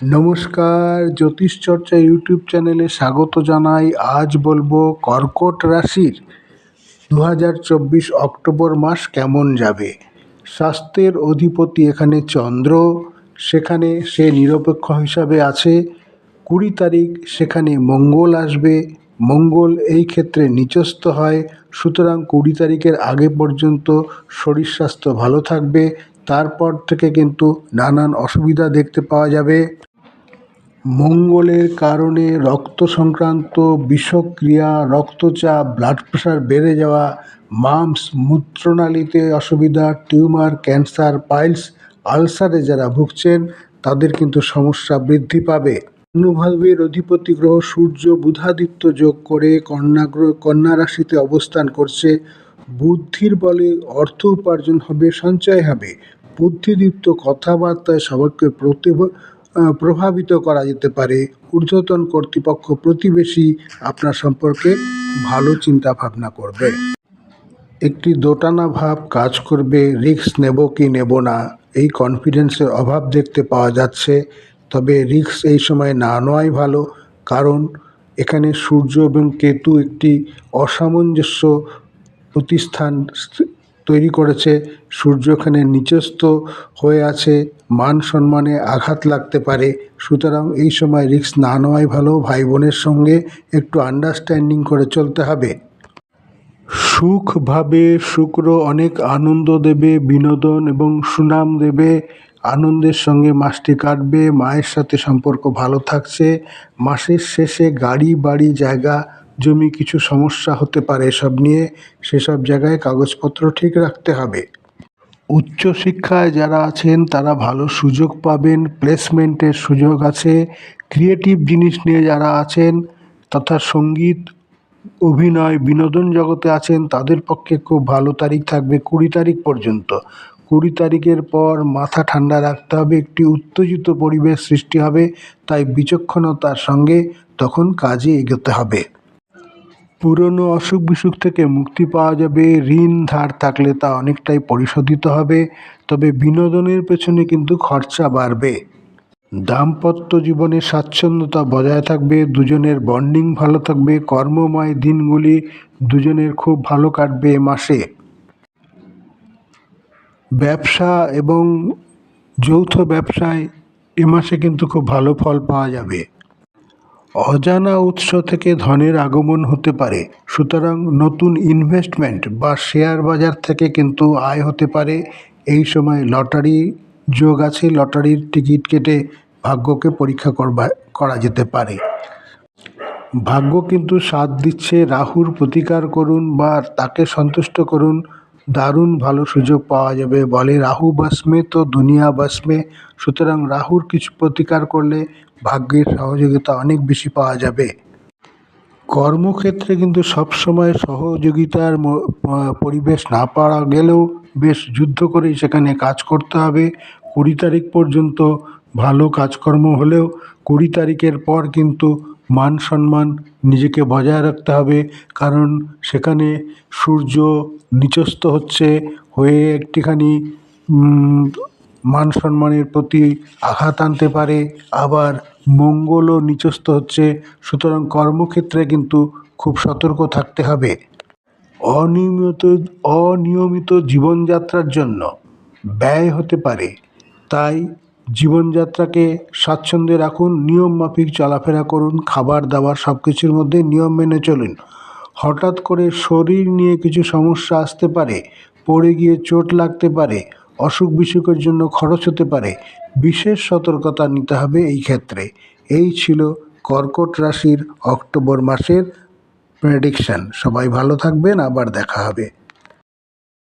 নমস্কার, জ্যোতিষচর্চা ইউটিউব চ্যানেলে স্বাগত জানাই। আজ বলবো কর্কট রাশির 2024 অক্টোবর মাস কেমন যাবে। স্বাস্থ্যের অধিপতি এখানে চন্দ্র, সেখানে সে নিরপেক্ষ হিসাবে আছে। 20 তারিখ সেখানে মঙ্গল আসবে। মঙ্গল এই ক্ষেত্রে নিচস্থ হয়, সুতরাং 20 তারিখের আগে পর্যন্ত শরীর স্বাস্থ্য ভালো থাকবে। তারপর থেকে কিন্তু নানান অসুবিধা দেখতে পাওয়া যাবে। মঙ্গলের কারণে রক্ত সংক্রান্ত বিষক্রিয়া, রক্তচাপ, ব্লাড প্রেশার বেড়ে যাওয়া, মাম্পস, মূত্রনালীতে অসুবিধা, টিউমার, ক্যান্সার, পাইলস, আলসারে যারা ভুগছেন তাদের কিন্তু সমস্যা বৃদ্ধি পাবে। অনুভাবের অধিপতি গ্রহ সূর্য বুধাদিত্য যোগ করে কন্যা রাশিতে অবস্থান করছে। বুদ্ধির বলে অর্থ উপার্জন হবে, সঞ্চয় হবে। বুদ্ধিদীপ্ত কথাবার্তায় সবাইকে প্রভাবিত করা যেতে পারে। ঊর্ধ্বতন কর্তৃপক্ষ, প্রতিবেশী আপনার সম্পর্কে ভালো চিন্তা ভাবনা করবে। একটি দোটানা ভাব কাজ করবে, রিস্ক নেব কি নেব না, এই কনফিডেন্সের অভাব দেখতে পাওয়া যাচ্ছে। তবে রিস্ক এই সময় না নেওয়াই ভালো, কারণ এখানে সূর্য এবং কেতু একটি অসামঞ্জস্য প্রতিস্থান তৈরি করেছে। সূর্য এখানে নিচস্থ হয়ে আছে, মান সম্মানে আঘাত লাগতে পারে। সুতরাং এই সময় রিস্ক না নেওয়াই ভালো। ভাই বোনের সঙ্গে একটু আন্ডারস্ট্যান্ডিং করে চলতে হবে। সুখভাবে শুক্র অনেক আনন্দ দেবে, বিনোদন এবং সুনাম দেবে। আনন্দের সঙ্গে মাসটি কাটবে। মায়ের সাথে সম্পর্ক ভালো থাকছে। মাসের শেষে গাড়ি, বাড়ি, জায়গা, জমি কিছু সমস্যা হতে পারে এসব নিয়ে। সেসব জায়গায় কাগজপত্র ঠিক রাখতে হবে। উচ্চশিক্ষায় যারা আছেন তারা ভালো সুযোগ পাবেন, প্লেসমেন্টের সুযোগ আছে। ক্রিয়েটিভ জিনিস নিয়ে যারা আছেন তথা সঙ্গীত, অভিনয়, বিনোদন জগতে আছেন তাদের পক্ষে খুব ভালো তারিখ থাকবে 20 তারিখ পর্যন্ত। 20 তারিখের পর মাথা ঠান্ডা রাখতে হবে, একটি উত্তেজিত পরিবেশ সৃষ্টি হবে। তাই বিচক্ষণতার সঙ্গে তখন কাজে এগোতে হবে। পুরনো অসুখ বিসুখ থেকে মুক্তি পাওয়া যাবে। ঋণ ধার থাকলে তা অনেকটাই পরিশোধিত হবে। তবে বিনোদনের পেছনে কিন্তু খরচা বাড়বে। দাম্পত্য জীবনে স্বাচ্ছন্দ্যতা বজায় থাকবে। দুজনের বন্ডিং ভালো থাকবে। কর্মময় দিনগুলি দুজনের খুব ভালো কাটবে এ মাসে। ব্যবসা এবং যৌথ ব্যবসায় এ মাসে কিন্তু খুব ভালো ফল পাওয়া যাবে। অজানা উৎস থেকে ধনের আগমন হতে পারে, সুতরাং নতুন ইনভেস্টমেন্ট বা শেয়ার বাজার থেকে কিন্তু আয় হতে পারে। এই সময় লটারি যোগ আছে, লটারির টিকিট কেটে ভাগ্যকে পরীক্ষা করা যেতে পারে। ভাগ্য কিন্তু সাথ দিচ্ছে। রাহুর প্রতিকার করুন বা তাকে সন্তুষ্ট করুন, দারুণ ভালো সুযোগ পাওয়া যাবে। বলে রাহু বসমে তো দুনিয়া বসমে। সুতরাং রাহুর কিছু প্রতিকার করলে ভাগ্যের সহযোগিতা অনেক বেশি পাওয়া যাবে। কর্মক্ষেত্রে কিন্তু সবসময় সহযোগিতার পরিবেশ না পাওয়া গেলেও বেশ যুদ্ধ করেই সেখানে কাজ করতে হবে। 20 তারিখ পর্যন্ত ভালো কাজকর্ম হলেও 20 তারিখের পর কিন্তু মান সম্মান নিজেকে বজায় রাখতে হবে, কারণ সেখানে সূর্য নিচস্থ হয়ে একটিখানি মান সম্মানের প্রতি আঘাত আনতে পারে। আবার মঙ্গলও নিচস্থ হচ্ছে, সুতরাং কর্মক্ষেত্রে কিন্তু খুব সতর্ক থাকতে হবে। অনিয়মিত জীবনযাত্রার জন্য ব্যয় হতে পারে, তাই জীবনযাত্রাকে স্বাচ্ছন্দ্যে রাখুন। নিয়ম মাফিক চলাফেরা করুন, খাবার দাবার সব কিছুর মধ্যে নিয়ম মেনে চলুন। হঠাৎ করে শরীর নিয়ে কিছু সমস্যা আসতে পারে, পড়ে গিয়ে চোট লাগতে পারে, অসুখ বিসুখের জন্য খরচ হতে পারে। বিশেষ সতর্কতা নিতে হবে এই ক্ষেত্রে। এই ছিল কর্কট রাশির অক্টোবর মাসের প্রেডিকশন। সবাই ভালো থাকবেন, আবার দেখা হবে।